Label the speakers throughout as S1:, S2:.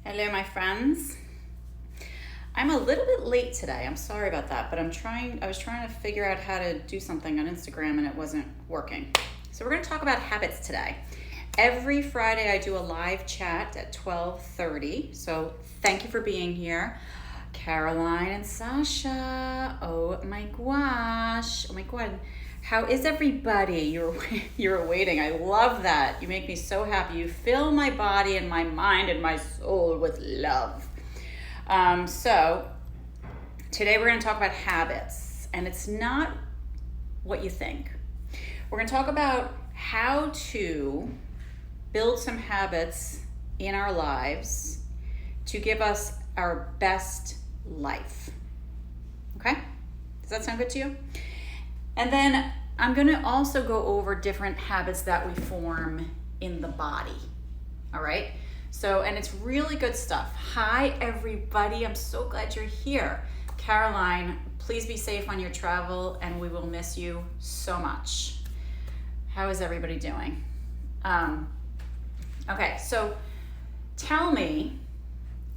S1: Hello, my friends. I'm a little bit late today. I'm sorry about that, but I was trying to figure out how to do something on Instagram and it wasn't working. So we're going to talk about habits today. Every Friday I do a live chat at 12:30. So thank you for being here. Caroline and Sasha. Oh my gosh. Oh my God. How is everybody? You're waiting. I love that. You make me so happy. You fill my body and my mind and my soul with love. So today we're going to talk about habits, and it's not what you think. We're going to talk about how to build some habits in our lives to give us our best life. Okay? Does that sound good to you? And then I'm going to also go over different habits that we form in the body. All right? So, and it's really good stuff. Hi, everybody. I'm so glad you're here. Caroline, please be safe on your travel, and we will miss you so much. How is everybody doing? Okay, so tell me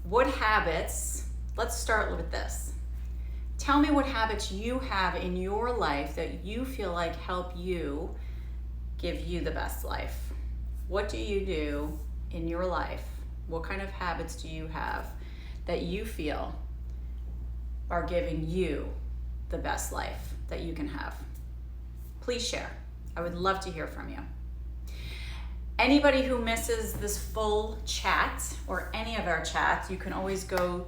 S1: what habits, let's start with this. Tell me what habits you have in your life that you feel like help you give you the best life. What do you do in your life? What kind of habits do you have that you feel are giving you the best life that you can have? Please share. I would love to hear from you. Anybody who misses this full chat or any of our chats, you can always go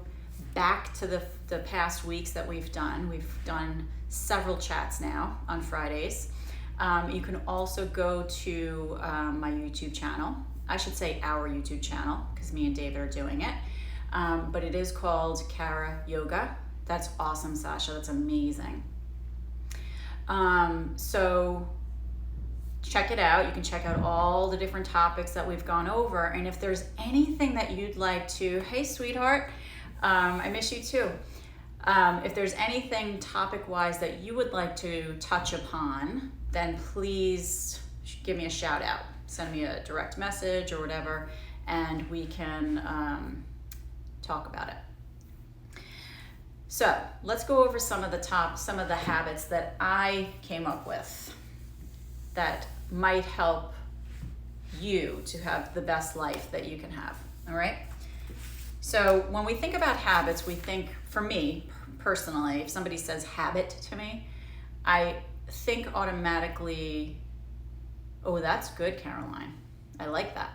S1: back to the past weeks that we've done. We've done several chats now on Fridays. You can also go to my YouTube channel. I should say our YouTube channel because me and David are doing it. But it is called Kara Yoga. That's awesome, Sasha. That's amazing. So check it out. You can check out all the different topics that we've gone over. And if there's anything that you'd like to, hey, sweetheart, I miss you too. If there's anything topic-wise that you would like to touch upon, then please give me a shout out. Send me a direct message or whatever, and we can talk about it. So let's go over some of the habits that I came up with that might help you to have the best life that you can have. All right. So when we think about habits, we think, for me personally, if somebody says habit to me, I think automatically, oh, that's good, Caroline. I like that.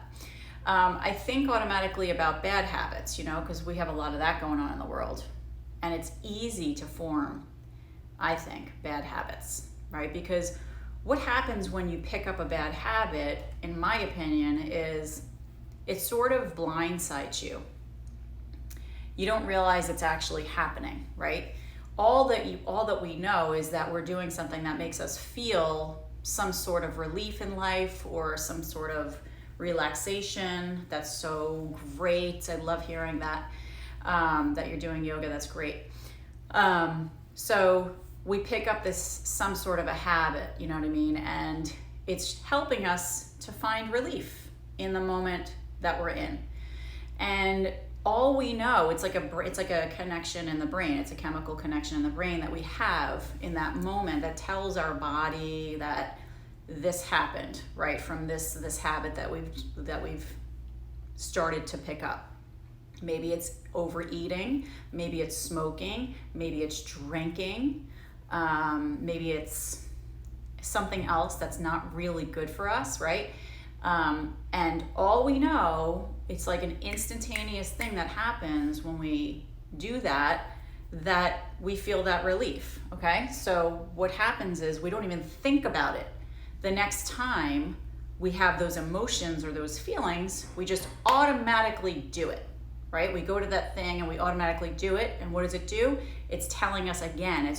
S1: I think automatically about bad habits, because we have a lot of that going on in the world. And it's easy to form, I think, bad habits, right? Because what happens when you pick up a bad habit, in my opinion, is it sort of blindsides you. You don't realize it's actually happening, right? All that we know is that we're doing something that makes us feel some sort of relief in life or some sort of relaxation. That's so great. I love hearing that, that you're doing yoga. That's great. So we pick up some sort of a habit, you know what I mean? And it's helping us to find relief in the moment that we're in. And all we know, it's like a connection in the brain. It's a chemical connection in the brain that we have in that moment that tells our body that this happened, right? From this habit that we've started to pick up. Maybe it's overeating, maybe it's smoking, maybe it's drinking, maybe it's something else that's not really good for us, right? And all we know, it's like an instantaneous thing that happens when we do that we feel that relief, okay? So what happens is we don't even think about it. The next time we have those emotions or those feelings, we just automatically do it, right? We go to that thing and we automatically do it. And what does it do? It's telling us again,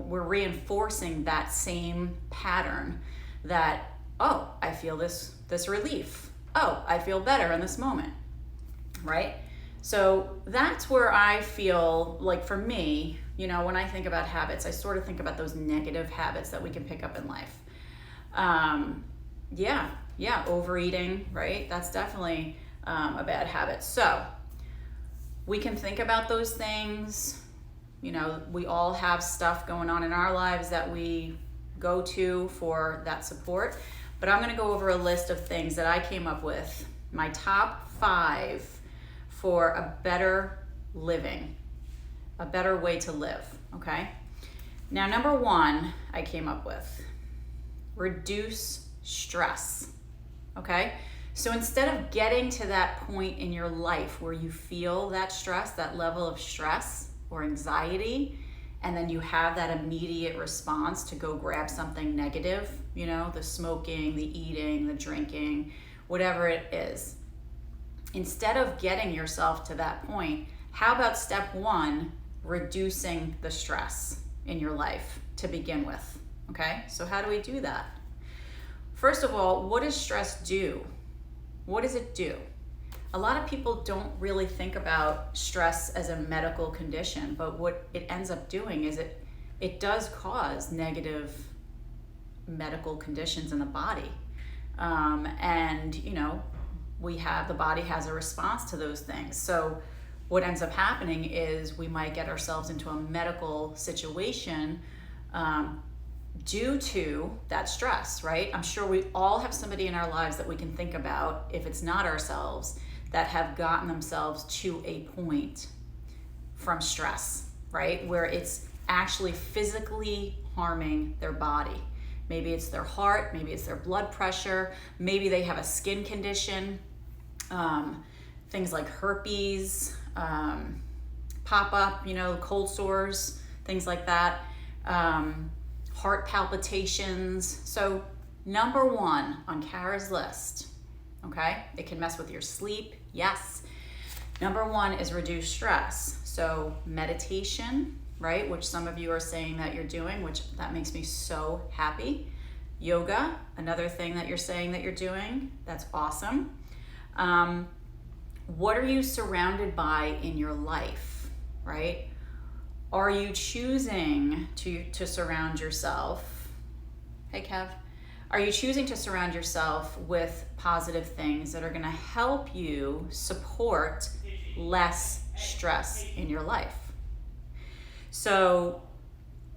S1: we're reinforcing that same pattern that, oh, I feel this relief. Oh, I feel better in this moment, right? So that's where I feel like, for me, when I think about habits, I sort of think about those negative habits that we can pick up in life. Overeating, right? That's definitely a bad habit. So we can think about those things. You know, we all have stuff going on in our lives that we go to for that support. But I'm going to go over a list of things that I came up with, my top 5 for a better living, a better way to live, okay? Now, number 1 I came up with, reduce stress, okay? So instead of getting to that point in your life where you feel that stress, that level of stress or anxiety, and then you have that immediate response to go grab something negative, you know, the smoking, the eating, the drinking, whatever it is. Instead of getting yourself to that point, how about step 1, reducing the stress in your life to begin with, okay? So how do we do that? First of all, what does stress do? What does it do? A lot of people don't really think about stress as a medical condition, but what it ends up doing is it does cause negative medical conditions in the body. And, you know, the body has a response to those things. So what ends up happening is we might get ourselves into a medical situation due to that stress, right? I'm sure we all have somebody in our lives that we can think about, if it's not ourselves, that have gotten themselves to a point from stress, right? Where it's actually physically harming their body. Maybe it's their heart, maybe it's their blood pressure, maybe they have a skin condition, things like herpes, pop up, you know, cold sores, things like that, heart palpitations. So number 1 on Kara's list, okay? It can mess with your sleep, yes. Number 1 is reduce stress. So meditation, right? Which some of you are saying that you're doing, which that makes me so happy. Yoga, another thing that you're saying that you're doing. That's awesome. What are you surrounded by in your life, right? Are you choosing to surround yourself? Hey, Kev. Are you choosing to surround yourself with positive things that are going to help you support less stress in your life? So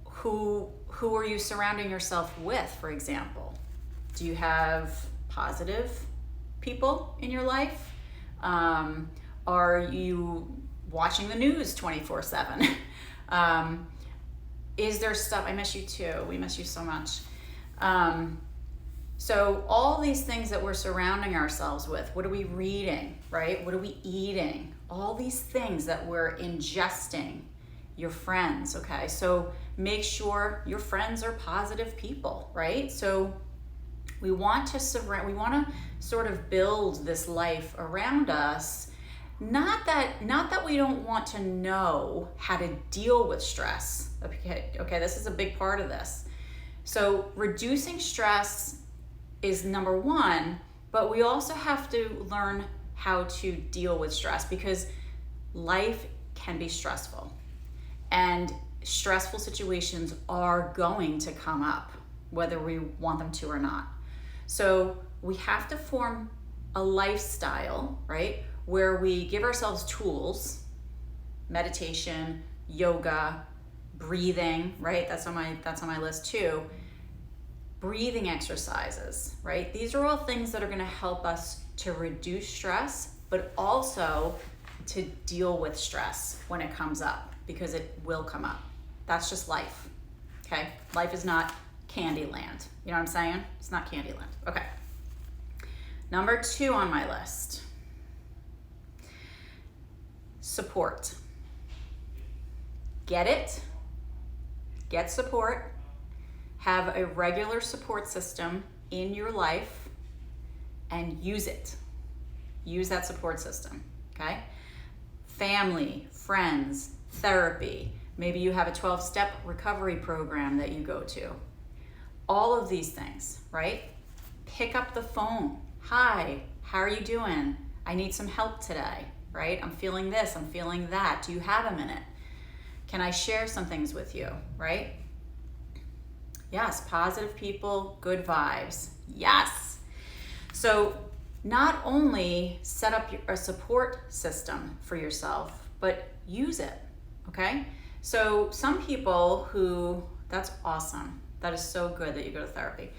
S1: who are you surrounding yourself with, for example? Do you have positive people in your life? Are you watching the news 24/7? Is there stuff, I miss you too, we miss you so much. So all these things that we're surrounding ourselves with, what are we reading, right? What are we eating? All these things that we're ingesting, your friends, okay? So make sure your friends are positive people, right? So we want to sort of build this life around us. Not that we don't want to know how to deal with stress. Okay, this is a big part of this. So reducing stress is number 1, but we also have to learn how to deal with stress, because life can be stressful, and stressful situations are going to come up whether we want them to or not. So we have to form a lifestyle, right, where we give ourselves tools, meditation, yoga, breathing, right? That's on my list too. Breathing exercises, right? These are all things that are going to help us to reduce stress, but also to deal with stress when it comes up, because it will come up. That's just life, okay? Life is not Candyland. You know what I'm saying? It's not Candyland. Okay. Number 2 on my list, support. Get it, get support, have a regular support system in your life, and use it. Use that support system, okay? Family, friends, therapy. Maybe you have a 12-step recovery program that you go to. All of these things, right? Pick up the phone. Hi, how are you doing? I need some help today, right? I'm feeling this, I'm feeling that. Do you have a minute? Can I share some things with you, right? Yes, positive people, good vibes. Yes. So not only set up a support system for yourself, but use it, okay? So some people who, that's awesome. That is so good that you go to therapy.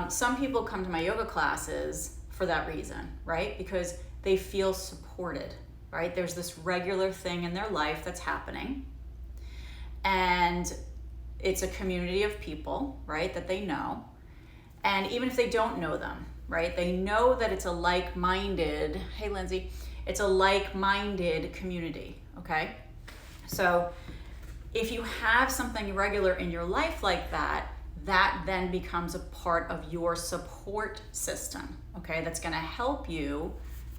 S1: Some people come to my yoga classes for that reason, right? Because they feel supported, right? There's this regular thing in their life that's happening, and it's a community of people, right, that they know. And even if they don't know them, right, they know that it's a like-minded, hey Lindsay, it's a like-minded community, okay? So if you have something regular in your life like that, that then becomes a part of your support system, okay? That's gonna help you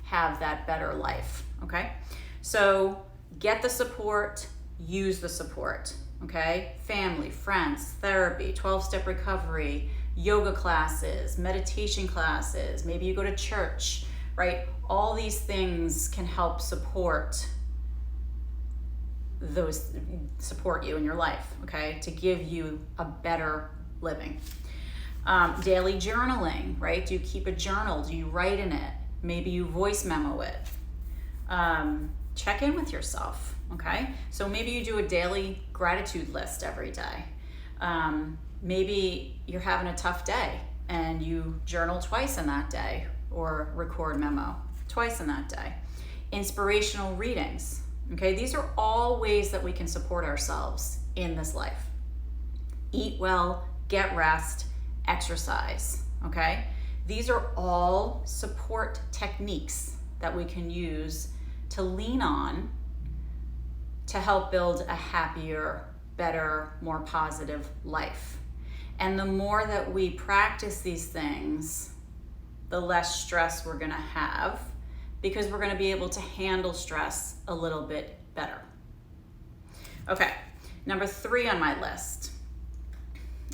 S1: have that better life, okay? So get the support, use the support, okay? Family, friends, therapy, 12-step recovery, yoga classes, meditation classes, maybe you go to church, right? All these things can help support you in your life, okay? To give you a better living. Daily journaling, right? Do you keep a journal? Do you write in it? Maybe you voice memo it. Check in with yourself, okay? So maybe you do a daily gratitude list every day. Maybe you're having a tough day and you journal twice in that day, or record memo twice in that day. Inspirational readings, okay? These are all ways that we can support ourselves in this life. Eat well, get rest, exercise, okay? These are all support techniques that we can use to lean on to help build a happier, better, more positive life. And the more that we practice these things, the less stress we're gonna have, because we're gonna be able to handle stress a little bit better. Okay, number 3 on my list.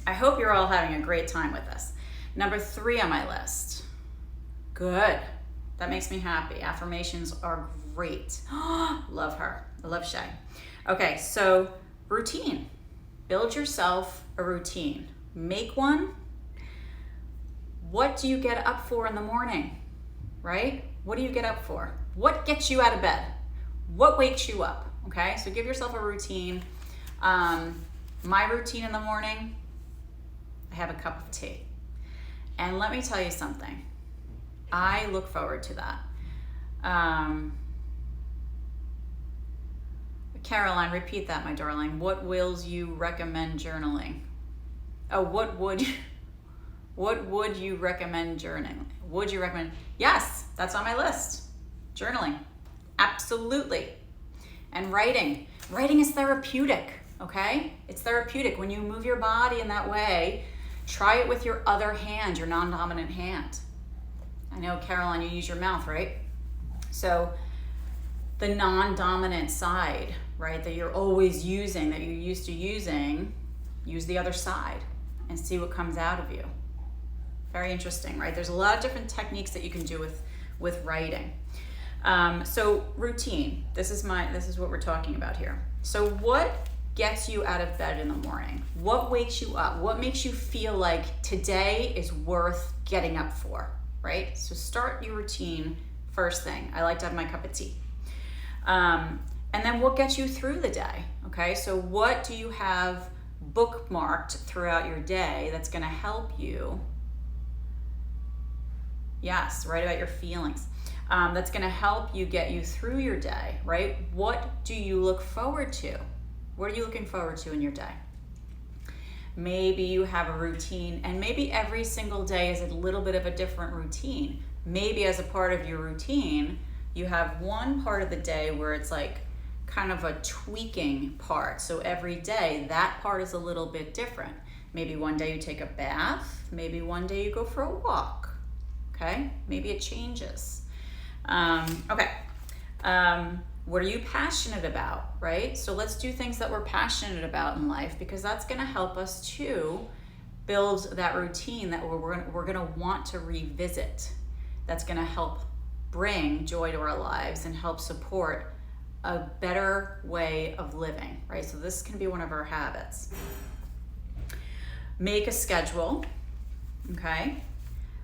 S1: I hope you're all having a great time with this. Number 3 on my list. Good. That makes me happy. Affirmations are great. Love her. I love Shay. Okay, so routine. Build yourself a routine. Make one. What do you get up for in the morning, right? What do you get up for? What gets you out of bed? What wakes you up, okay? So give yourself a routine. My routine in the morning, I have a cup of tea. And let me tell you something. I look forward to that. Caroline, repeat that, my darling. What wills you recommend journaling? Oh, what would you recommend journaling? Would you recommend? Yes, that's on my list. Journaling, absolutely. And writing. Writing is therapeutic, okay? It's therapeutic. When you move your body in that way, try it with your other hand, your non-dominant hand. I know, Caroline, you use your mouth, right? So the non-dominant side, right, that you're always using, that you're used to using, use the other side and see what comes out of you. Very interesting, right? There's a lot of different techniques that you can do with writing. So routine, this is what we're talking about here. So what gets you out of bed in the morning? What wakes you up? What makes you feel like today is worth getting up for, right? So start your routine first thing. I like to have my cup of tea. And then what gets you through the day, okay? So what do you have bookmarked throughout your day that's gonna help you? Yes, write about your feelings. That's gonna help you get you through your day, right? What do you look forward to? What are you looking forward to in your day? Maybe you have a routine, and maybe every single day is a little bit of a different routine. Maybe as a part of your routine, you have one part of the day where it's like kind of a tweaking part. So every day, that part is a little bit different. Maybe one day you take a bath, maybe one day you go for a walk, okay? Maybe it changes. What are you passionate about, right? So let's do things that we're passionate about in life, because that's gonna help us to build that routine that we're gonna want to revisit. That's gonna help bring joy to our lives and help support a better way of living, right? So this can be one of our habits. Make a schedule, okay?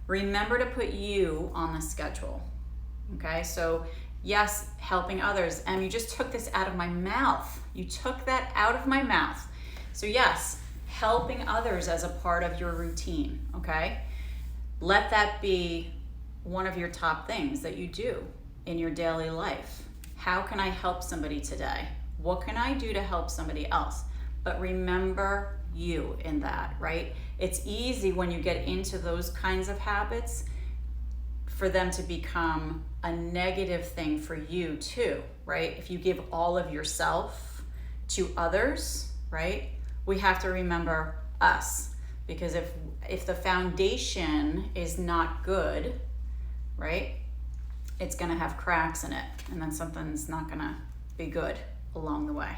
S1: Remember to put you on the schedule. Okay, so yes, helping others. And you just took this out of my mouth. You took that out of my mouth. So yes, helping others as a part of your routine, okay? Let that be one of your top things that you do in your daily life. How can I help somebody today? What can I do to help somebody else? But remember you in that, right? It's easy when you get into those kinds of habits for them to become a negative thing for you too, right? If you give all of yourself to others, right? We have to remember us, because if the foundation is not good, right? It's gonna have cracks in it, and then something's not gonna be good along the way.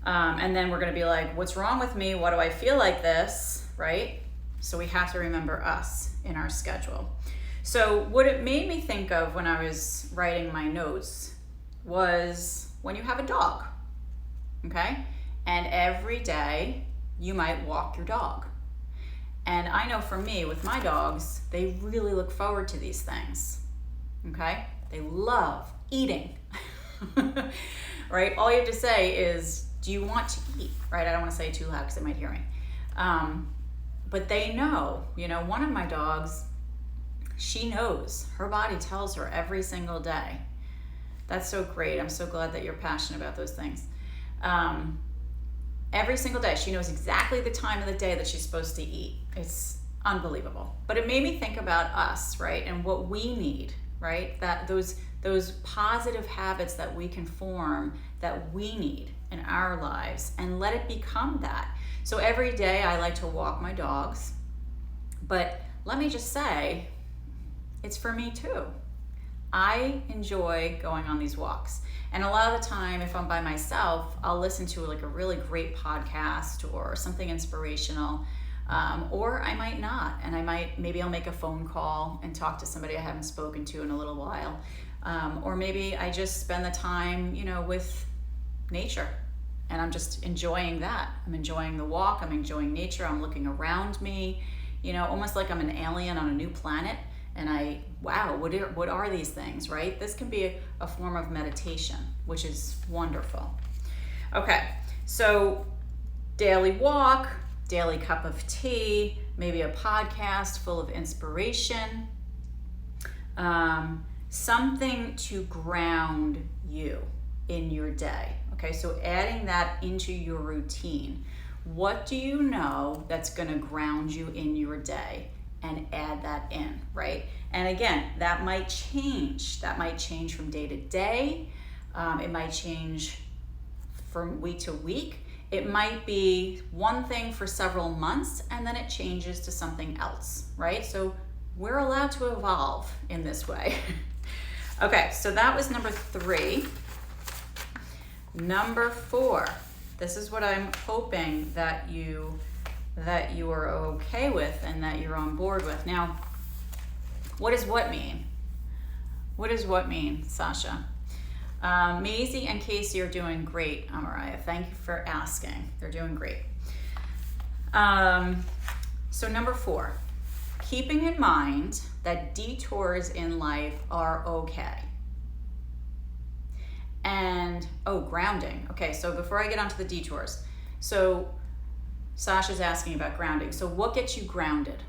S1: And then we're gonna be like, what's wrong with me? Why do I feel like this, right? So we have to remember us in our schedule. So what it made me think of when I was writing my notes was when you have a dog, okay? And every day you might walk your dog. And I know for me, with my dogs, they really look forward to these things, okay? They love eating, right? All you have to say is, do you want to eat, right? I don't want to say it too loud because they might hear me. But they know, one of my dogs, she knows, her body tells her every single day. That's so great. I'm so glad that you're passionate about those things. Every single day, she knows exactly the time of the day that she's supposed to eat. It's unbelievable. But it made me think about us, right? And what we need, right? That those positive habits that we can form that we need in our lives, and let it become that. So every day I like to walk my dogs, but let me just say, it's for me too. I enjoy going on these walks. And a lot of the time, if I'm by myself, I'll listen to like a really great podcast or something inspirational, or I might not. And maybe I'll make a phone call and talk to somebody I haven't spoken to in a little while. Or maybe I just spend the time, with nature, and I'm just enjoying that. I'm enjoying the walk, I'm enjoying nature, I'm looking around me, almost like I'm an alien on a new planet. And wow, what are these things, right? This can be a form of meditation, which is wonderful. Okay, so daily walk, daily cup of tea, maybe a podcast full of inspiration, something to ground you in your day. Okay, so adding that into your routine. What do you know that's gonna ground you in your day? And add that in, right? And again, that might change. That might change from day to day. It might change from week to week. It might be one thing for several months, and then it changes to something else, right? So we're allowed to evolve in this way. Okay, so that was number 3. Number 4, this is what I'm hoping that you are okay with and that you're on board with. Now, what does what mean? What does what mean, Sasha? Maisie and Casey are doing great, Amariah. Thank you for asking. They're doing great. So number 4, keeping in mind that detours in life are okay. And, grounding. Okay, so before I get onto the detours, so Sasha's asking about grounding. So what gets you grounded?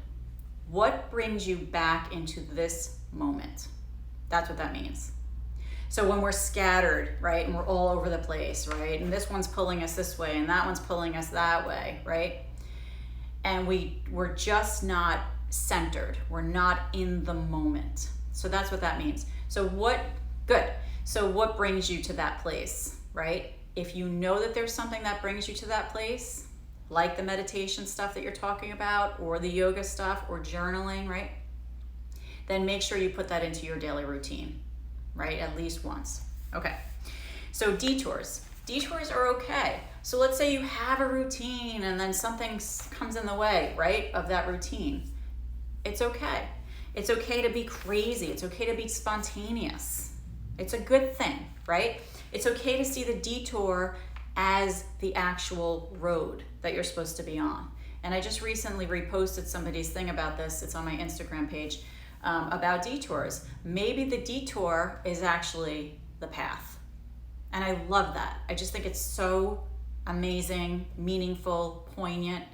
S1: What brings you back into this moment? That's what that means. So when we're scattered, right, and we're all over the place, right, and this one's pulling us this way and that one's pulling us that way, right, and we're just not centered. We're not in the moment. So that's what that means. So what brings you to that place, right? If you know that there's something that brings you to that place, like the meditation stuff that you're talking about, or the yoga stuff, or journaling, right? Then make sure you put that into your daily routine, right? At least once. Okay, so detours. Detours are okay. So let's say you have a routine and then something comes in the way, right, of that routine. It's okay. It's okay to be crazy. It's okay to be spontaneous. It's a good thing, right? It's okay to see the detour as the actual road that you're supposed to be on. And I just recently reposted somebody's thing about this. It's on my Instagram page, about detours. Maybe the detour is actually the path. And I love that. I just think it's so amazing, meaningful, poignant.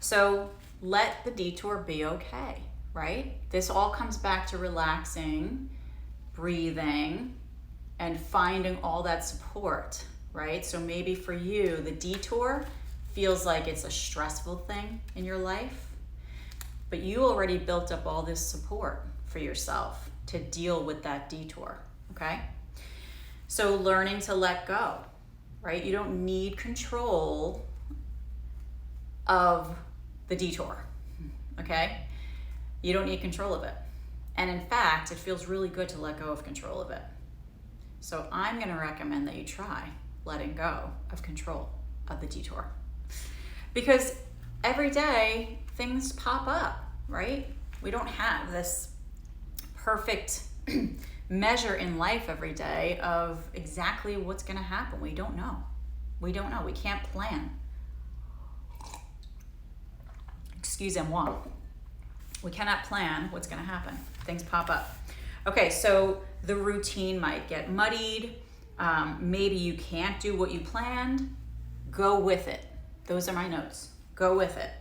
S1: So let the detour be okay, right? This all comes back to relaxing, breathing, and finding all that support, right? So maybe for you, the detour feels like it's a stressful thing in your life, but you already built up all this support for yourself to deal with that detour, okay? So learning to let go, right? You don't need control of the detour, okay? You don't need control of it. And in fact, it feels really good to let go of control of it. So I'm gonna recommend that you try letting go of control of the detour. Because every day things pop up, right? We don't have this perfect measure in life every day of exactly what's gonna happen. We don't know. We don't know. We can't plan. Excusez-moi. We cannot plan what's gonna happen. Things pop up. Okay, so the routine might get muddied. Maybe you can't do what you planned. Go with it. Those are my notes. Go with it.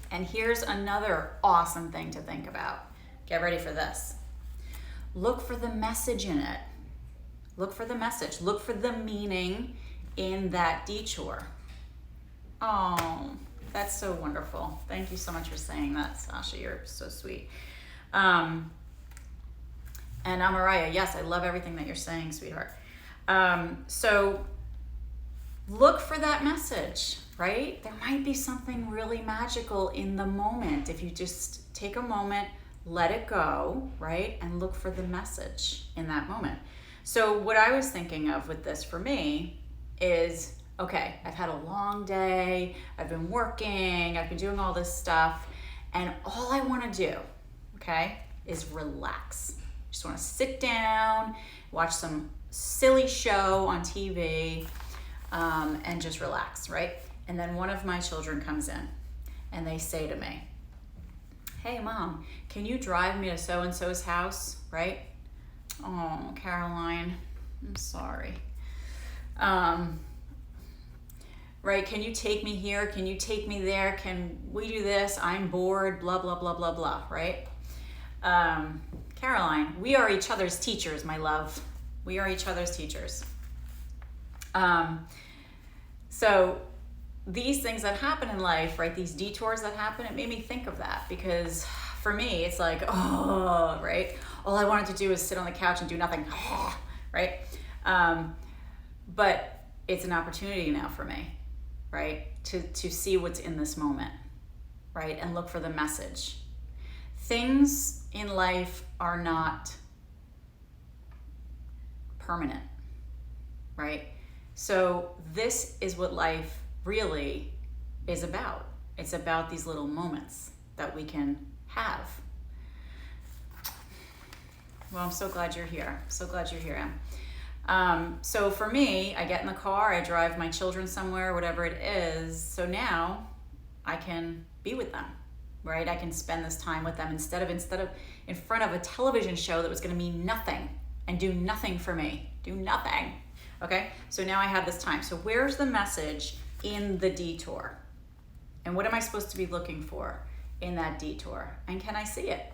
S1: And here's another awesome thing to think about. Get ready for this. Look for the message in it. Look for the message. Look for the meaning in that detour. Oh, that's so wonderful. Thank you so much for saying that, Sasha. You're so sweet. And Amaraya, yes, I love everything that you're saying, sweetheart. So look for that message, right? There might be something really magical in the moment if you just take a moment, let it go, right? And look for the message in that moment. So what I was thinking of with this for me is, okay, I've had a long day, I've been working, I've been doing all this stuff, and all I want to do, okay, is relax. Just want to sit down, watch some silly show on TV, and just relax, right? And then one of my children comes in and they say to me, hey mom, can you drive me to so-and-so's house, right? Oh, Caroline, I'm sorry. Right, can you take me here? Can you take me there? Can we do this? I'm bored, blah, blah, blah, blah, blah, right? Caroline, we are each other's teachers, my love. We are each other's teachers. So these things that happen in life, right, these detours that happen, it made me think of that because for me, it's like, oh, right? All I wanted to do is sit on the couch and do nothing, right? But it's an opportunity now for me, right? To see what's in this moment, right? And look for the message. Things in life are not permanent, right? So this is what life really is about. It's about these little moments that we can have. Well, I'm so glad you're here. So glad you're here, Em. So for me, I get in the car, I drive my children somewhere, whatever it is. So now I can be with them, right? I can spend this time with them instead of in front of a television show that was going to mean nothing and do nothing for me. Do nothing. Okay? So now I have this time. So where's the message in the detour? And what am I supposed to be looking for in that detour? And can I see it?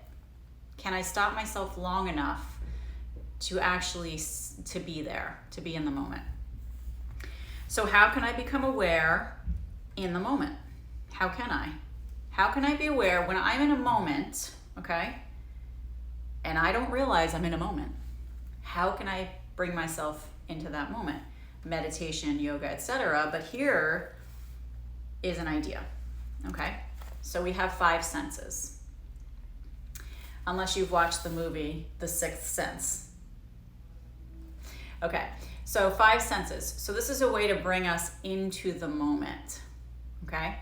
S1: Can I stop myself long enough to actually to be there, to be in the moment? So how can I become aware in the moment? How can I? How can I be aware when I'm in a moment, okay, and I don't realize I'm in a moment? How can I bring myself into that moment? Meditation, yoga, etc. But here is an idea, okay? So we have 5 senses. Unless you've watched the movie, The Sixth Sense. Okay, so 5 senses. So this is a way to bring us into the moment, okay?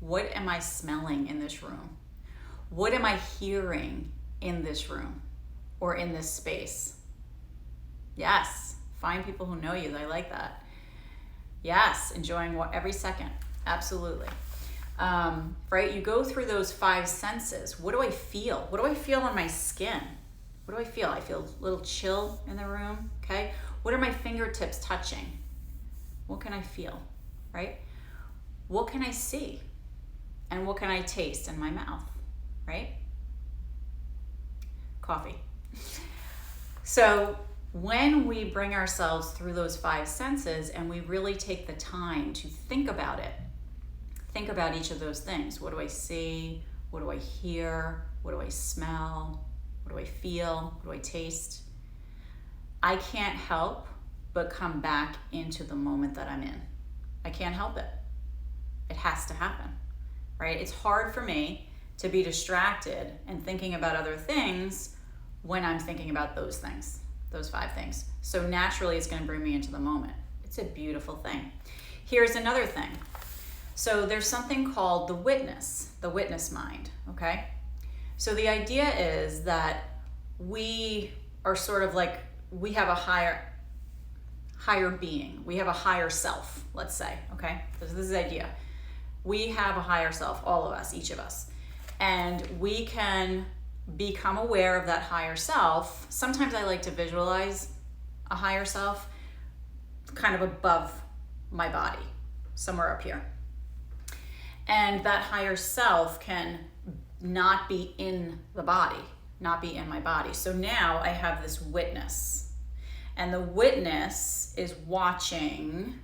S1: What am I smelling in this room? What am I hearing in this room or in this space? Yes, find people who know you. I like that. Yes, enjoying every second. Absolutely. Right? You go through those 5 senses. What do I feel? What do I feel on my skin? What do I feel? I feel a little chill in the room. Okay. What are my fingertips touching? What can I feel? Right? What can I see? And what can I taste in my mouth? Right? Coffee. So when we bring ourselves through those 5 senses and we really take the time to think about it, think about each of those things. What do I see? What do I hear? What do I smell? What do I feel? What do I taste? I can't help but come back into the moment that I'm in. I can't help it. It has to happen, right? It's hard for me to be distracted and thinking about other things when I'm thinking about those things, those 5 things. So naturally, it's going to bring me into the moment. It's a beautiful thing. Here's another thing. So there's something called the witness mind, okay? So the idea is that we are sort of like, we have a higher being. We have a higher self, let's say, okay? This is the idea. We have a higher self, all of us, each of us. And we can become aware of that higher self. Sometimes I like to visualize a higher self kind of above my body, somewhere up here. And that higher self can not be in the body, not be in my body. So now I have this witness. And the witness is watching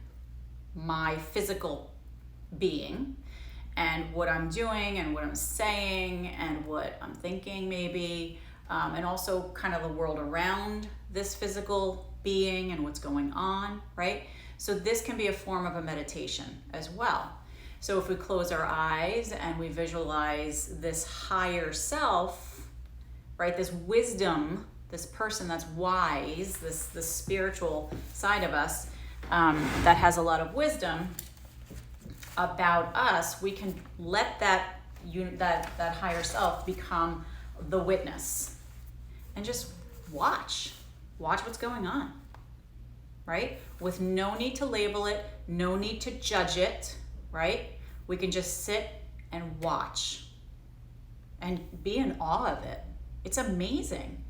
S1: my physical being and what I'm doing and what I'm saying and what I'm thinking maybe, and also kind of the world around this physical being and what's going on, right? So this can be a form of a meditation as well. So if we close our eyes and we visualize this higher self, right, this wisdom, this person that's wise, this spiritual side of us that has a lot of wisdom about us, we can let that higher self become the witness and just watch what's going on, right? With no need to label it, no need to judge it, right? We can just sit and watch and be in awe of it. It's amazing.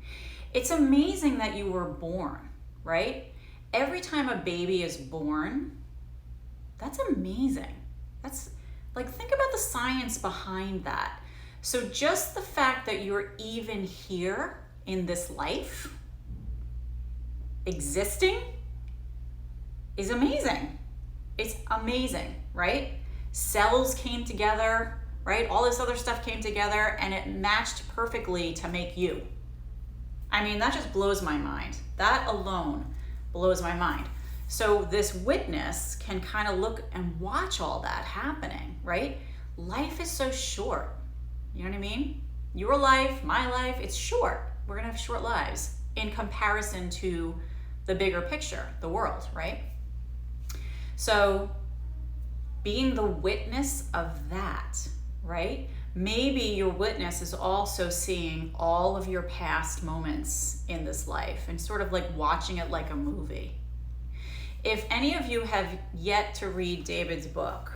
S1: It's amazing that you were born, right? Every time a baby is born, that's amazing. That's like, think about the science behind that. So just the fact that you're even here in this life, existing, is amazing. It's amazing, right? Cells came together, right? All this other stuff came together and it matched perfectly to make you. I mean, that just blows my mind. That alone blows my mind. So this witness can kind of look and watch all that happening, right? Life is so short. You know what I mean? Your life, my life, it's short. We're gonna have short lives in comparison to the bigger picture, the world, right? So being the witness of that, right? Maybe your witness is also seeing all of your past moments in this life and sort of like watching it like a movie. If any of you have yet to read David's book,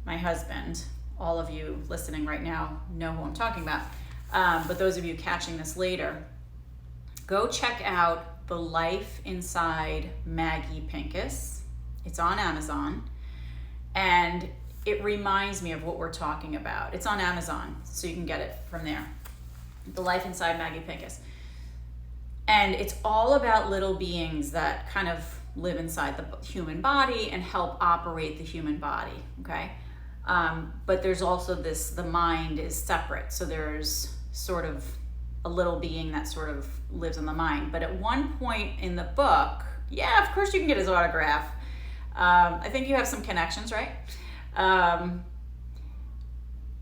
S1: my husband, all of you listening right now know who I'm talking about, but those of you catching this later, go check out The Life Inside Maggie Pincus. It's on Amazon, and it reminds me of what we're talking about. It's on Amazon, so you can get it from there. The Life Inside Maggie Pincus. And it's all about little beings that kind of live inside the human body and help operate the human body, okay? But there's also the mind is separate. So there's sort of a little being that sort of lives in the mind. But at one point in the book, yeah, of course you can get his autograph. I think you have some connections, right?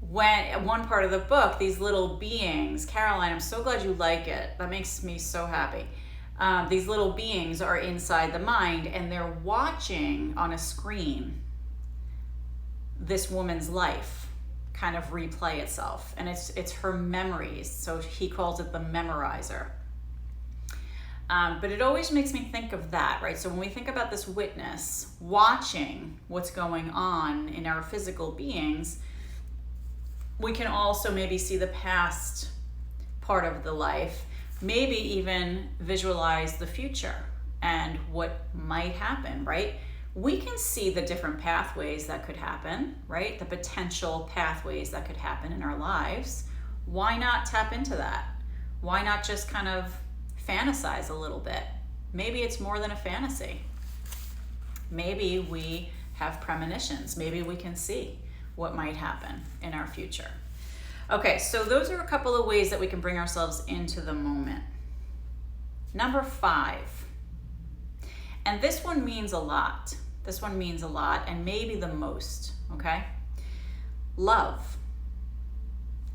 S1: When at one part of the book, these little beings, Caroline, I'm so glad you like it. That makes me so happy. These little beings are inside the mind and they're watching on a screen this woman's life kind of replay itself. And it's her memories. So he calls it the memorizer. But it always makes me think of that, right? So when we think about this witness watching what's going on in our physical beings, we can also maybe see the past part of the life, maybe even visualize the future and what might happen, right? We can see the different pathways that could happen, right? The potential pathways that could happen in our lives. Why not tap into that? Why not just kind of fantasize a little bit? Maybe it's more than a fantasy. Maybe we have premonitions. Maybe we can see what might happen in our future. Okay, so those are a couple of ways that we can bring ourselves into the moment. Number 5, and this one means a lot. This one means a lot, and maybe the most, okay? Love.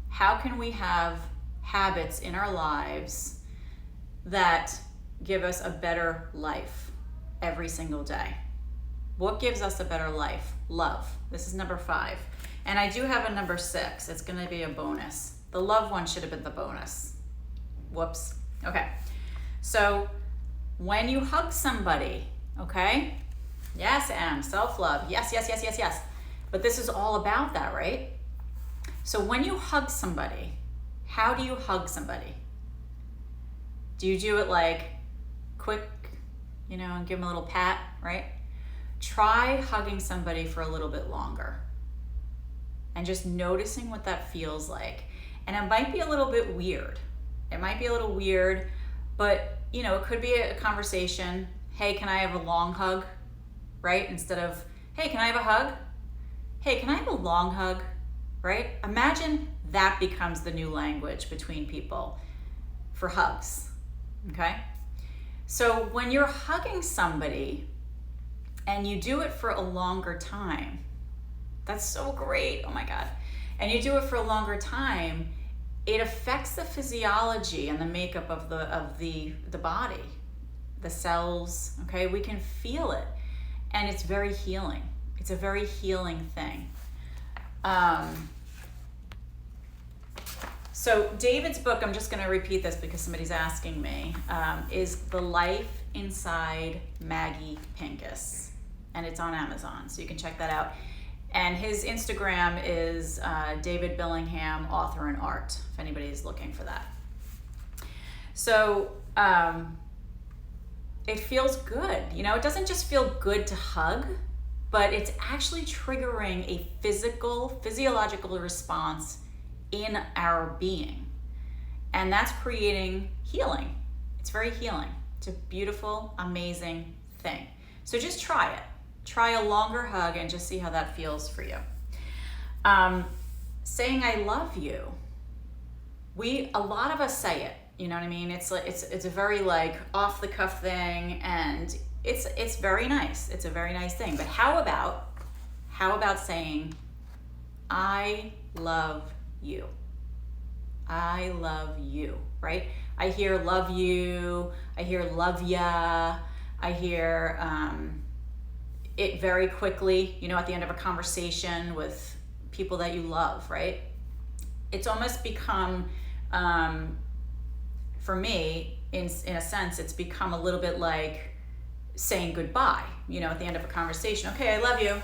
S1: How can we have habits in our lives that give us a better life every single day? What gives us a better life? Love. This is number 5. And I do have a number 6. It's going to be a bonus. The love one should have been the bonus. Whoops. Okay. So when you hug somebody, okay? Yes, Em, self-love. Yes, yes, yes, yes, yes. But this is all about that, right? So when you hug somebody, how do you hug somebody? Do you do it like quick, and give them a little pat, right? Try hugging somebody for a little bit longer and just noticing what that feels like. And it might be a little bit weird. It might be a little weird, but it could be a conversation. Hey, can I have a long hug? Right? Instead of, hey, can I have a hug? Hey, can I have a long hug? Right? Imagine that becomes the new language between people for hugs. Okay? So when you're hugging somebody and you do it for a longer time, that's so great. Oh my God. And you do it for a longer time, it affects the physiology and the makeup of the body, the cells, okay? We can feel it. And it's very healing. It's a very healing thing. So David's book, I'm just going to repeat this because somebody's asking me, is The Life Inside Maggie Pincus. And it's on Amazon, so you can check that out. And his Instagram is David Billingham, author and art, if anybody is looking for that. So it feels good. It doesn't just feel good to hug, but it's actually triggering a physiological response in our being. And that's creating healing. It's very healing. It's a beautiful, amazing thing. So just try it. Try a longer hug and just see how that feels for you. Saying I love you. A lot of us say it, you know what I mean? It's a very like off the cuff thing, and it's very nice. It's a very nice thing. But how about saying I love you? I love you, right? I hear love you, I hear love ya, I hear it very quickly, at the end of a conversation with people that you love, right? It's almost become, for me, in a sense, it's become a little bit like saying goodbye, at the end of a conversation. Okay, I love you,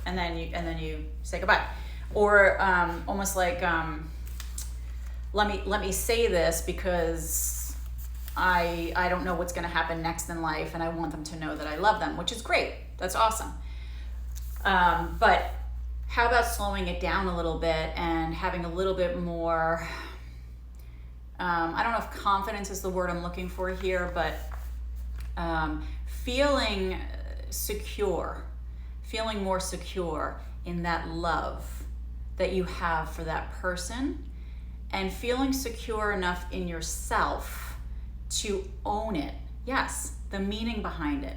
S1: and then you say goodbye, or almost like let me say this because I don't know what's going to happen next in life, and I want them to know that I love them, which is great. That's awesome. But how about slowing it down a little bit and having a little bit more, I don't know if confidence is the word I'm looking for here, but feeling more secure in that love that you have for that person, and feeling secure enough in yourself to own it. Yes, the meaning behind it.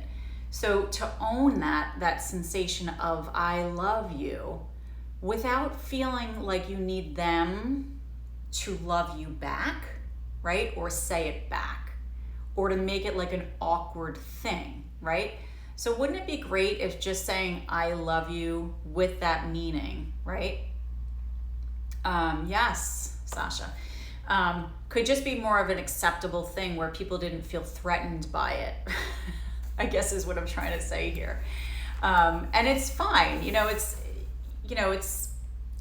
S1: So to own that sensation of I love you without feeling like you need them to love you back, right? Or say it back, or to make it like an awkward thing, right? So wouldn't it be great if just saying I love you with that meaning, right? Yes, Sasha. could just be more of an acceptable thing where people didn't feel threatened by it. I guess is what I'm trying to say here. And it's fine.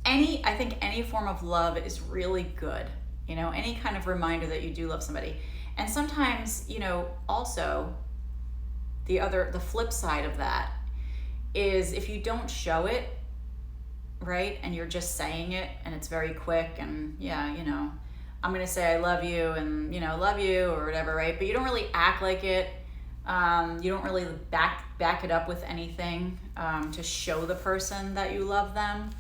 S1: I think any form of love is really good. Any kind of reminder that you do love somebody. And sometimes, also the flip side of that is if you don't show it, right, and you're just saying it and it's very quick and I'm going to say I love you and, love you or whatever, right? But you don't really act like it. You don't really back it up with anything to show the person that you love them.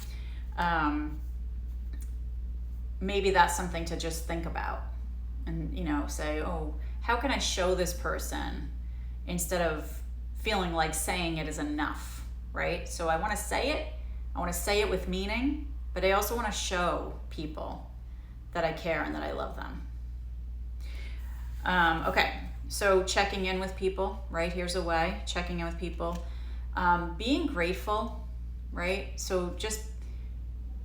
S1: Maybe that's something to just think about and, say, oh, how can I show this person instead of feeling like saying it is enough, right? So I want to say it. I want to say it with meaning, but I also want to show people that I care and that I love them. Okay, so checking in with people, right? Here's a way, checking in with people. Being grateful, right? So just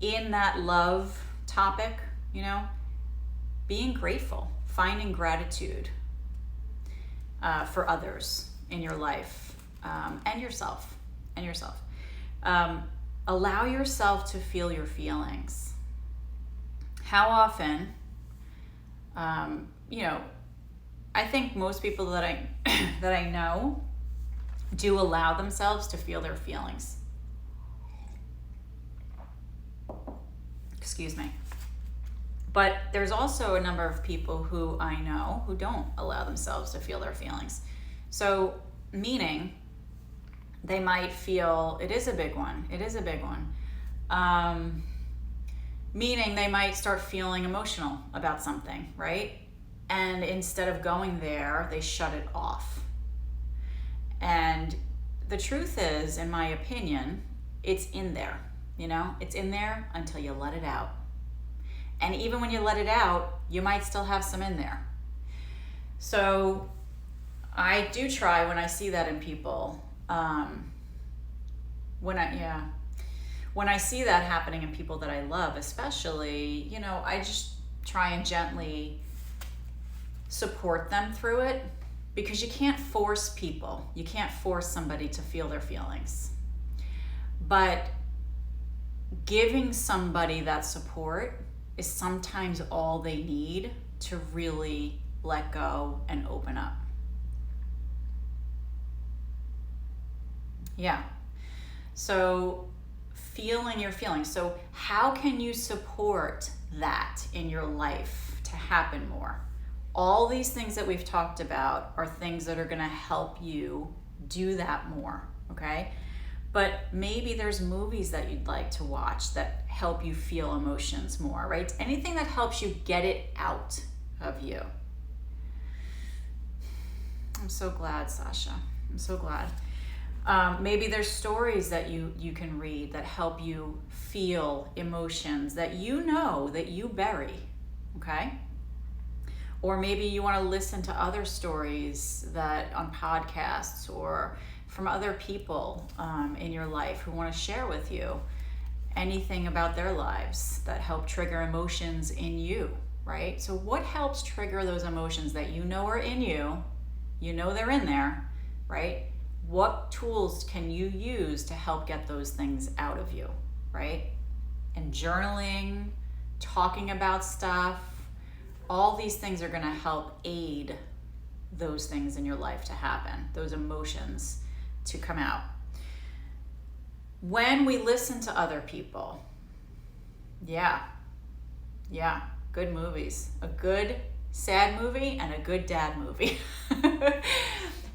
S1: in that love topic, being grateful, finding gratitude for others in your life and yourself. Allow yourself to feel your feelings. How often, I think most people that I know do allow themselves to feel their feelings. Excuse me. But there's also a number of people who I know who don't allow themselves to feel their feelings. So, meaning they might feel, it is a big one. Meaning they might start feeling emotional about something, right? And instead of going there, they shut it off. And the truth is, in my opinion, it's in there, it's in there until you let it out. And even when you let it out, you might still have some in there. So I do try when I see that in people, when I see that happening in people that I love, especially, I just try and gently support them through it, because you can't force people. You can't force somebody to feel their feelings. But giving somebody that support is sometimes all they need to really let go and open up. Yeah. So feeling your feelings. So how can you support that in your life to happen more? All these things that we've talked about are things that are going to help you do that more, okay? But maybe there's movies that you'd like to watch that help you feel emotions more, right? Anything that helps you get it out of you. I'm so glad, Sasha. I'm so glad. Maybe there's stories that you can read that help you feel emotions that that you bury, okay? Or maybe you want to listen to other stories that on podcasts or from other people in your life who want to share with you anything about their lives that help trigger emotions in you, right? So what helps trigger those emotions that are in you? They're in there, right? What tools can you use to help get those things out of you, right? And journaling, talking about stuff, all these things are going to help aid those things in your life to happen, those emotions to come out. When we listen to other people, yeah, good movies. A good sad movie and a good dad movie.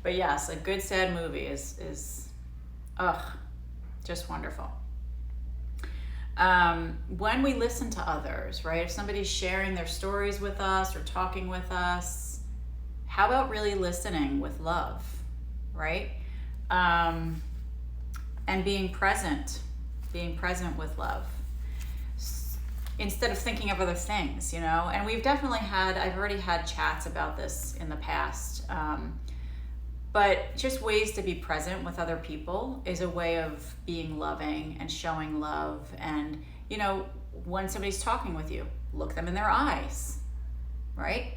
S1: But yes, a good sad movie is just wonderful. When we listen to others, right? If somebody's sharing their stories with us or talking with us, how about really listening with love, right? And being present with love instead of thinking of other things, and I've already had chats about this in the past. But just ways to be present with other people is a way of being loving and showing love. And, when somebody's talking with you, look them in their eyes, right?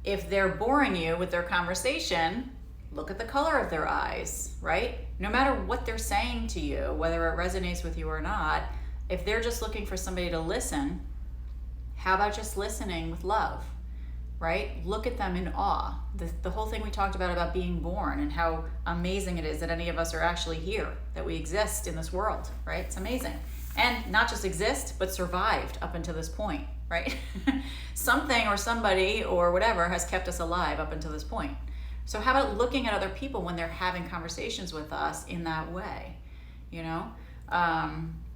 S1: If they're boring you with their conversation, look at the color of their eyes, right? No matter what they're saying to you, whether it resonates with you or not, if they're just looking for somebody to listen, how about just listening with love, right? Look at them in awe. The whole thing we talked about being born and how amazing it is that any of us are actually here, that we exist in this world, right? It's amazing. And not just exist, but survived up until this point, right? Something or somebody or whatever has kept us alive up until this point. So how about looking at other people when they're having conversations with us in that way, you know?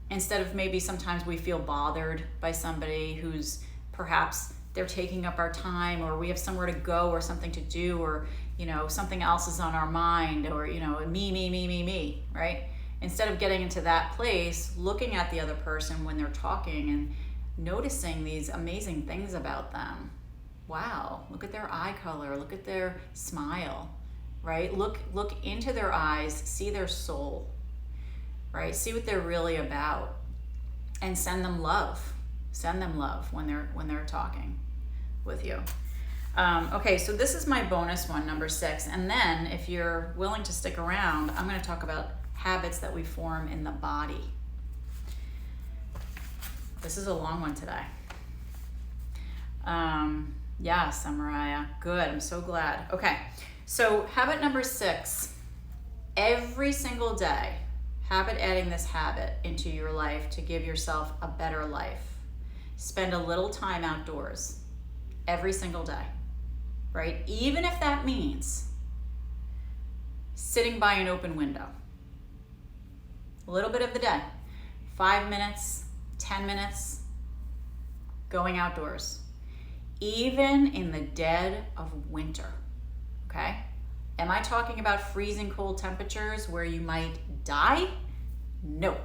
S1: Instead of maybe sometimes we feel bothered by somebody who's perhaps they're taking up our time, or we have somewhere to go or something to do, or, you know, something else is on our mind, or, you know, me, right? Instead of getting into that place, looking at the other person when they're talking and noticing these amazing things about them. Wow, look at their eye color, look at their smile, right? Look into their eyes, see their soul, right? See what they're really about, and send them love. Send them love when they're talking with you. Okay, so this is my bonus one, number 6. And then if you're willing to stick around, I'm going to talk about habits that we form in the body. This is a long one today. Yes, Mariah. Good. I'm so glad. Okay, so habit number 6. Every single day, adding this habit into your life to give yourself a better life. Spend a little time outdoors every single day, right? Even if that means sitting by an open window. A little bit of the day, 5 minutes, 10 minutes, going outdoors. Even in the dead of winter, okay? Am I talking about freezing cold temperatures where you might die? Nope.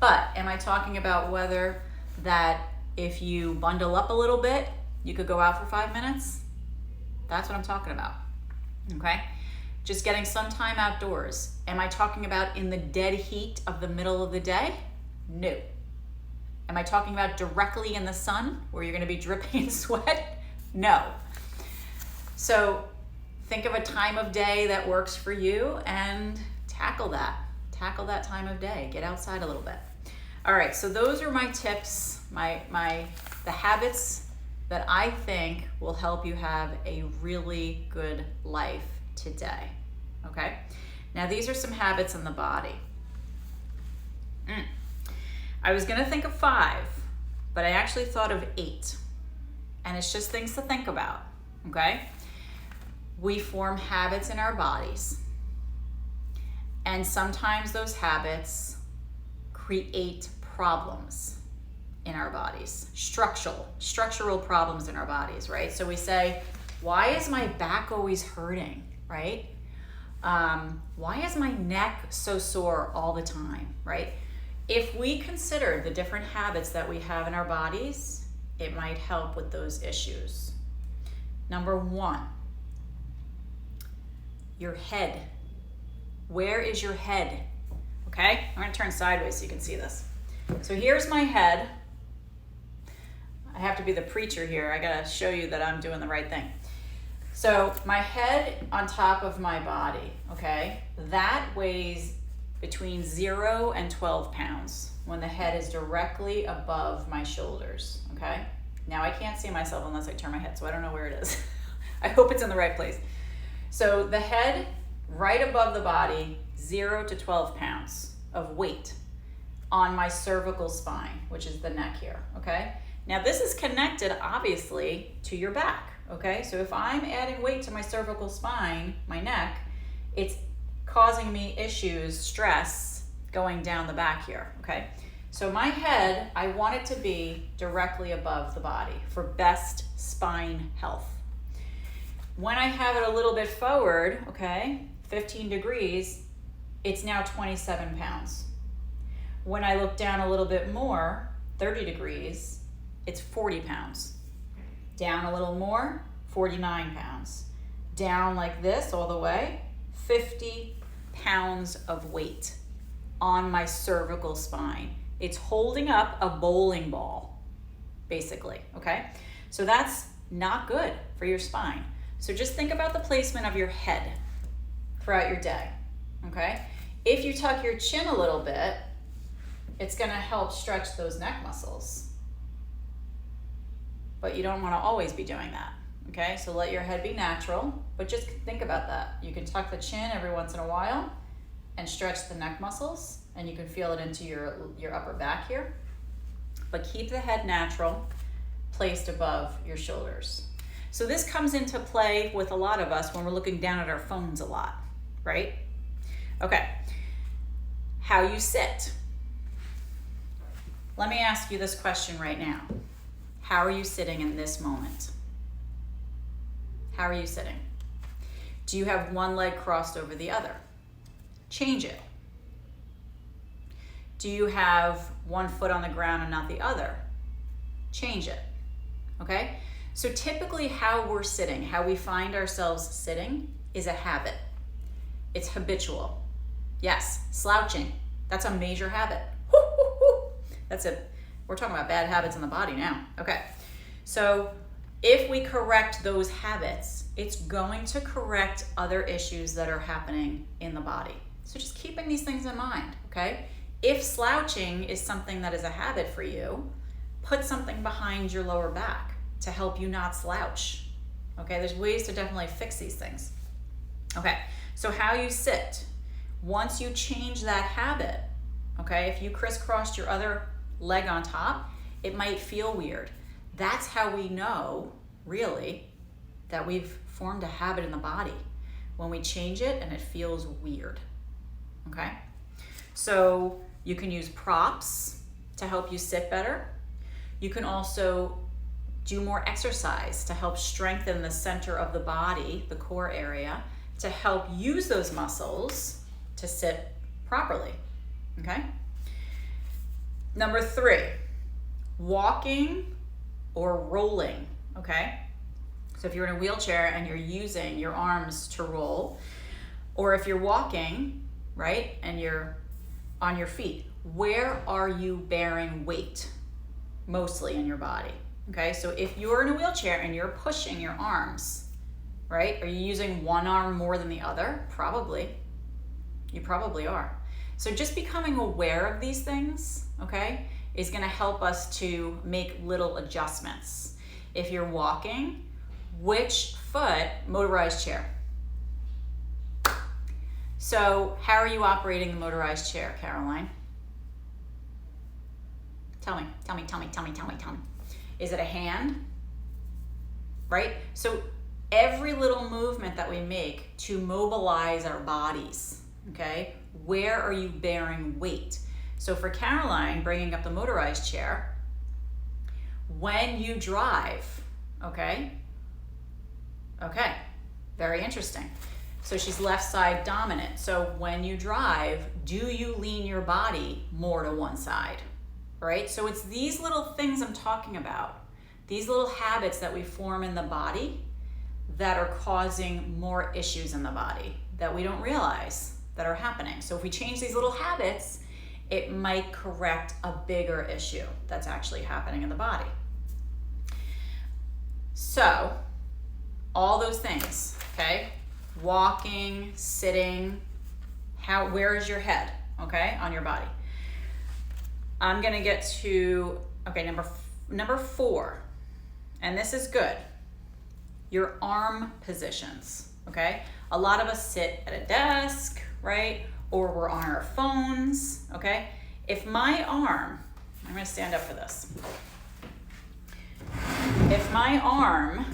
S1: But am I talking about weather that if you bundle up a little bit, you could go out for 5 minutes? That's what I'm talking about, okay? Just getting some time outdoors. Am I talking about in the dead heat of the middle of the day? No. Am I talking about directly in the sun where you're gonna be dripping in sweat? No. So think of a time of day that works for you and tackle that. Tackle that time of day. Get outside a little bit. All right, so those are my tips, the habits that I think will help you have a really good life today, okay? Now these are some habits in the body. I was gonna think of 5, but I actually thought of 8. And it's just things to think about, okay? We form habits in our bodies. And sometimes those habits create problems in our bodies, structural problems in our bodies, right? So we say, why is my back always hurting, right? Why is my neck so sore all the time, right? If we consider the different habits that we have in our bodies, it might help with those issues. Number 1, your head. Where is your head? Okay, I'm gonna turn sideways so you can see this. So here's my head. I have to be the preacher here. I gotta show you that I'm doing the right thing. So my head on top of my body, okay, that weighs between 0 and 12 pounds when the head is directly above my shoulders, okay? Now I can't see myself unless I turn my head, so I don't know where it is. I hope it's in the right place. So the head right above the body, 0 to 12 pounds of weight on my cervical spine, which is the neck here, okay? Now this is connected obviously to your back, okay? So if I'm adding weight to my cervical spine, my neck, it's causing me issues, stress, going down the back here, okay? So my head, I want it to be directly above the body for best spine health. When I have it a little bit forward, okay, 15 degrees, it's now 27 pounds. When I look down a little bit more, 30 degrees, it's 40 pounds. Down a little more, 49 pounds. Down like this all the way, 50 pounds of weight on my cervical spine. It's holding up a bowling ball, basically, okay? So that's not good for your spine. So just think about the placement of your head throughout your day, okay? If you tuck your chin a little bit, it's gonna help stretch those neck muscles. But you don't wanna always be doing that, okay? So let your head be natural, but just think about that. You can tuck the chin every once in a while and stretch the neck muscles, and you can feel it into your upper back here. But keep the head natural, placed above your shoulders. So this comes into play with a lot of us when we're looking down at our phones a lot, right? Okay, how you sit. Let me ask you this question right now. How are you sitting in this moment? How are you sitting? Do you have one leg crossed over the other? Change it. Do you have one foot on the ground and not the other? Change it, okay? So typically how we're sitting, how we find ourselves sitting is a habit. It's habitual. Yes, slouching, that's a major habit. That's it. We're talking about bad habits in the body now. Okay, so if we correct those habits, it's going to correct other issues that are happening in the body. So just keeping these things in mind, okay? If slouching is something that is a habit for you, put something behind your lower back to help you not slouch, okay? There's ways to definitely fix these things. Okay, so how you sit. Once you change that habit, okay, if you crisscrossed your other leg on top, it might feel weird. That's how we know, really, that we've formed a habit in the body. When we change it and it feels weird, okay? So you can use props to help you sit better. You can also do more exercise to help strengthen the center of the body, the core area, to help use those muscles to sit properly, okay? Number 3, walking or rolling, okay? So if you're in a wheelchair and you're using your arms to roll, or if you're walking, right, and you're on your feet, where are you bearing weight mostly in your body? Okay, so if you're in a wheelchair and you're pushing your arms, right, are you using one arm more than the other? Probably. You probably are. So just becoming aware of these things, okay, is gonna help us to make little adjustments. If you're walking, which foot? Motorized chair. So how are you operating the motorized chair, Caroline? Tell me. Is it a hand? Right? So every little movement that we make to mobilize our bodies, okay? Where are you bearing weight? So for Caroline, bringing up the motorized chair, when you drive, okay? Okay, very interesting. So she's left side dominant. So when you drive, do you lean your body more to one side, right? So it's these little things I'm talking about, these little habits that we form in the body that are causing more issues in the body that we don't realize that are happening. So if we change these little habits, it might correct a bigger issue that's actually happening in the body. So all those things, okay? Walking, sitting, where is your head, okay, on your body? I'm gonna get to, okay, number 4, and this is good. Your arm positions, okay? A lot of us sit at a desk, right? Or we're on our phones, okay? If my arm, I'm gonna stand up for this. If my arm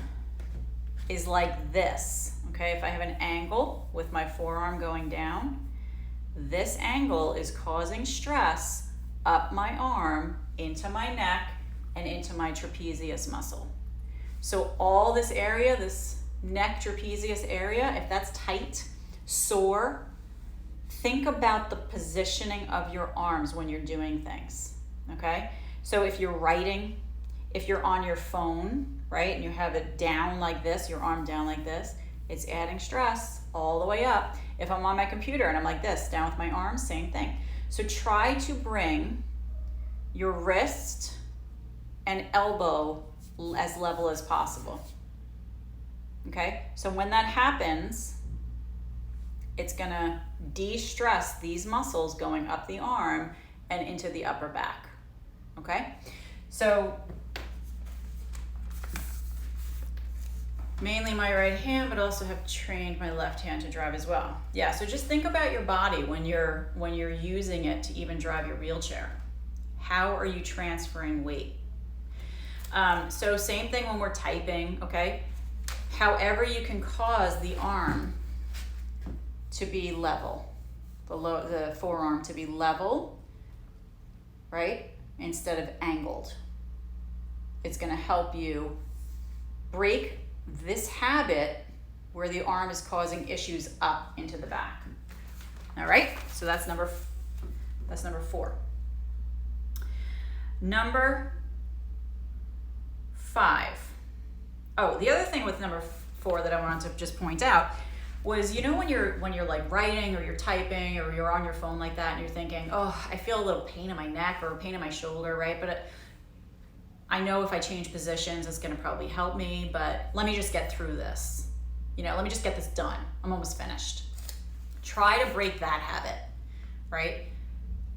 S1: is like this, okay? If I have an angle with my forearm going down, this angle is causing stress up my arm, into my neck, and into my trapezius muscle. So all this area, this neck trapezius area, if that's tight, sore, think about the positioning of your arms when you're doing things, okay? So if you're writing, if you're on your phone, right, and you have it down like this, your arm down like this, it's adding stress all the way up. If I'm on my computer and I'm like this, down with my arms, same thing. So try to bring your wrist and elbow as level as possible. Okay, so when that happens, it's gonna de-stress these muscles going up the arm and into the upper back. Okay, so mainly my right hand, but also have trained my left hand to drive as well. Yeah, so just think about your body when you're using it to even drive your wheelchair. How are you transferring weight? So same thing when we're typing, okay? However you can cause the arm to be level, the forearm to be level, right? Instead of angled. It's gonna help you break this habit where the arm is causing issues up into the back. All right, so that's number 4. Number 5. Oh, the other thing with number 4 that I wanted to just point out was, you know, when you're like writing or you're typing or you're on your phone like that and you're thinking, oh, I feel a little pain in my neck or a pain in my shoulder, right? But I know if I change positions, it's gonna probably help me, but let me just get through this. You know, let me just get this done. I'm almost finished. Try to break that habit, right?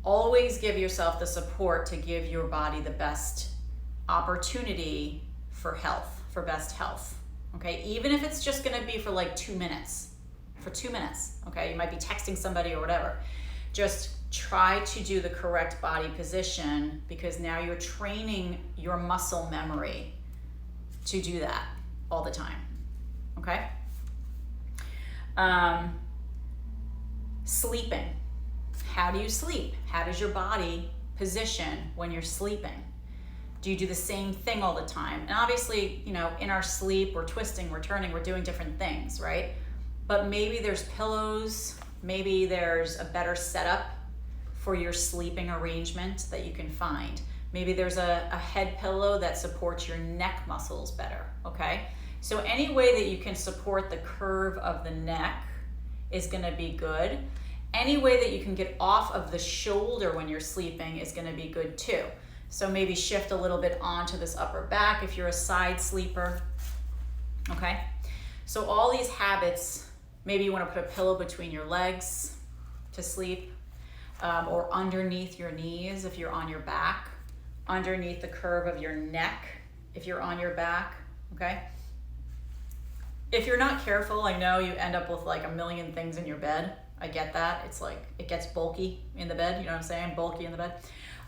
S1: Always give yourself the support to give your body the best opportunity for health, for best health, okay? Even if it's just gonna be for like 2 minutes, okay? You might be texting somebody or whatever. Just try to do the correct body position, because now you're training your muscle memory to do that all the time, okay? Sleeping. How do you sleep? How does your body position when you're sleeping? Do you do the same thing all the time? And obviously, you know, in our sleep, we're twisting, we're turning, we're doing different things, right? But maybe there's pillows, maybe there's a better setup for your sleeping arrangement that you can find. Maybe there's a head pillow that supports your neck muscles better, okay? So any way that you can support the curve of the neck is gonna be good. Any way that you can get off of the shoulder when you're sleeping is gonna be good too. So maybe shift a little bit onto this upper back if you're a side sleeper, okay? So all these habits, maybe you wanna put a pillow between your legs to sleep, or underneath your knees if you're on your back, underneath the curve of your neck if you're on your back, okay? If you're not careful, I know you end up with like a million things in your bed. I get that. It's like, it gets bulky in the bed, you know what I'm saying? Bulky in the bed.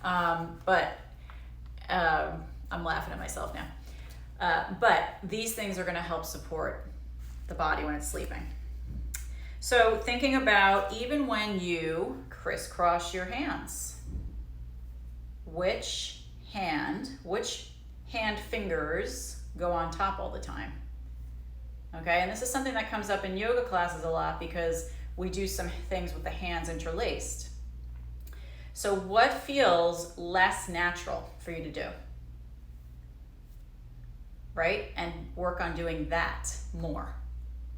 S1: But I'm laughing at myself now. But these things are gonna help support the body when it's sleeping. So thinking about even when you crisscross your hands, which hand fingers go on top all the time? Okay, and this is something that comes up in yoga classes a lot because we do some things with the hands interlaced. So what feels less natural for you to do? Right? And work on doing that more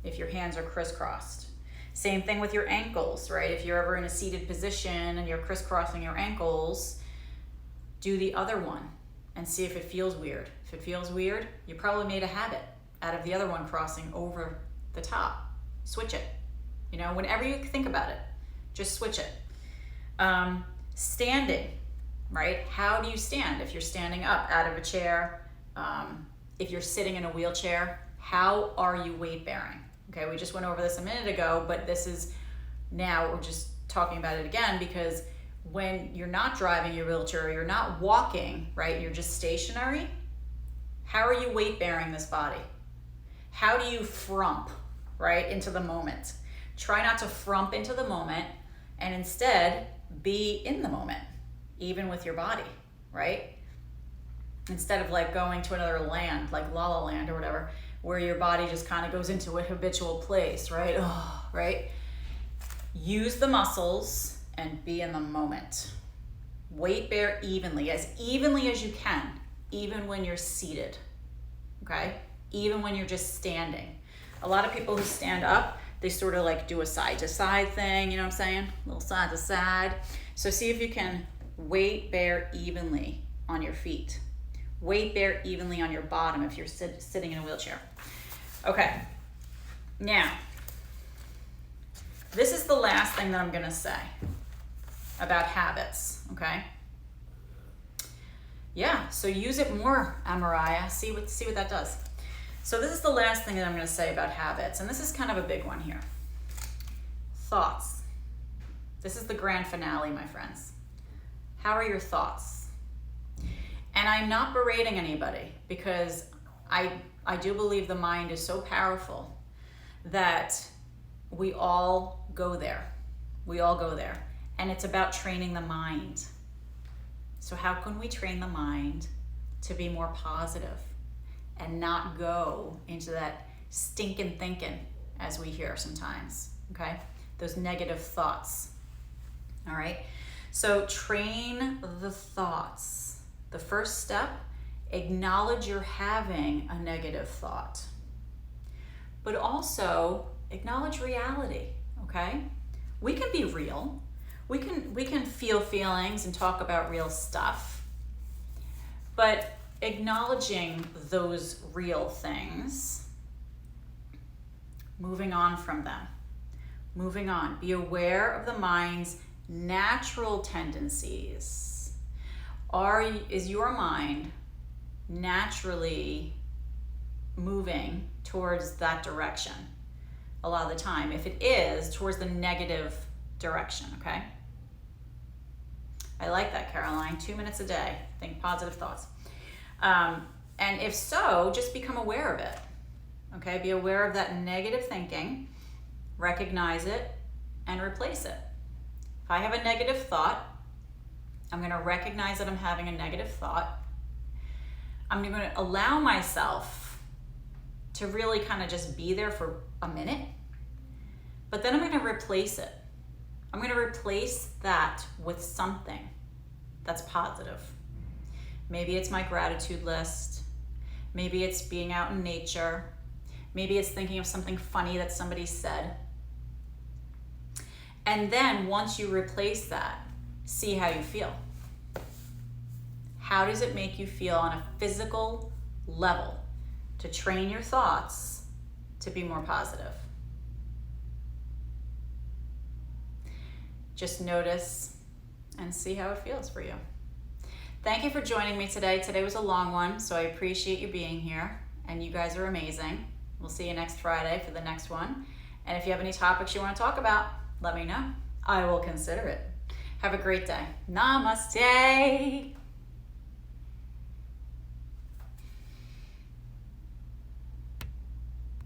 S1: if your hands are crisscrossed. Same thing with your ankles, right? If you're ever in a seated position and you're crisscrossing your ankles, do the other one and see if it feels weird. If it feels weird, you probably made a habit out of the other one crossing over the top. Switch it. You know, whenever you think about it, just switch it. Standing, right? How do you stand? If you're standing up out of a chair, if you're sitting in a wheelchair, how are you weight bearing? Okay, we just went over this a minute ago, but this is, now we're just talking about it again, because when you're not driving your wheelchair, you're not walking, right? You're just stationary. How are you weight bearing this body? How do you frump, right, into the moment? Try not to frump into the moment and instead be in the moment, even with your body, right? Instead of like going to another land, like La La Land or whatever, where your body just kind of goes into a habitual place, right? Oh, right? Use the muscles and be in the moment. Weight bear evenly as you can, even when you're seated, okay? Even when you're just standing. A lot of people who stand up, they sort of like do a side to side thing, you know what I'm saying? A little side to side. So see if you can weight bear evenly on your feet. Weight bear evenly on your bottom if you're sitting in a wheelchair. Okay, now, this is the last thing that I'm gonna say about habits, okay? Yeah, so use it more, Amariah. See what that does. So this is the last thing that I'm gonna say about habits, and this is kind of a big one here. Thoughts. This is the grand finale, my friends. How are your thoughts? And I'm not berating anybody, because I do believe the mind is so powerful that we all go there. We all go there. And it's about training the mind. So how can we train the mind to be more positive and not go into that stinking thinking, as we hear sometimes, okay? Those negative thoughts, all right? So train the thoughts. The first step, acknowledge you're having a negative thought, but also acknowledge reality, okay? We can be real. We can feel feelings and talk about real stuff, but acknowledging those real things, moving on from them, moving on. Be aware of the mind's natural tendencies. Is your mind naturally moving towards that direction a lot of the time? If it is, towards the negative direction, okay? I like that, Caroline. 2 minutes a day. Think positive thoughts. And if so, just become aware of it, okay? Be aware of that negative thinking, recognize it, and replace it. If I have a negative thought, I'm going to recognize that I'm having a negative thought. I'm going to allow myself to really kind of just be there for a minute, but then I'm going to replace it. I'm going to replace that with something that's positive. Maybe it's my gratitude list. Maybe it's being out in nature. Maybe it's thinking of something funny that somebody said. And then once you replace that, see how you feel. How does it make you feel on a physical level to train your thoughts to be more positive? Just notice and see how it feels for you. Thank you for joining me today. Today was a long one, so I appreciate you being here, and you guys are amazing. We'll see you next Friday for the next one. And if you have any topics you want to talk about, let me know. I will consider it. Have a great day. Namaste.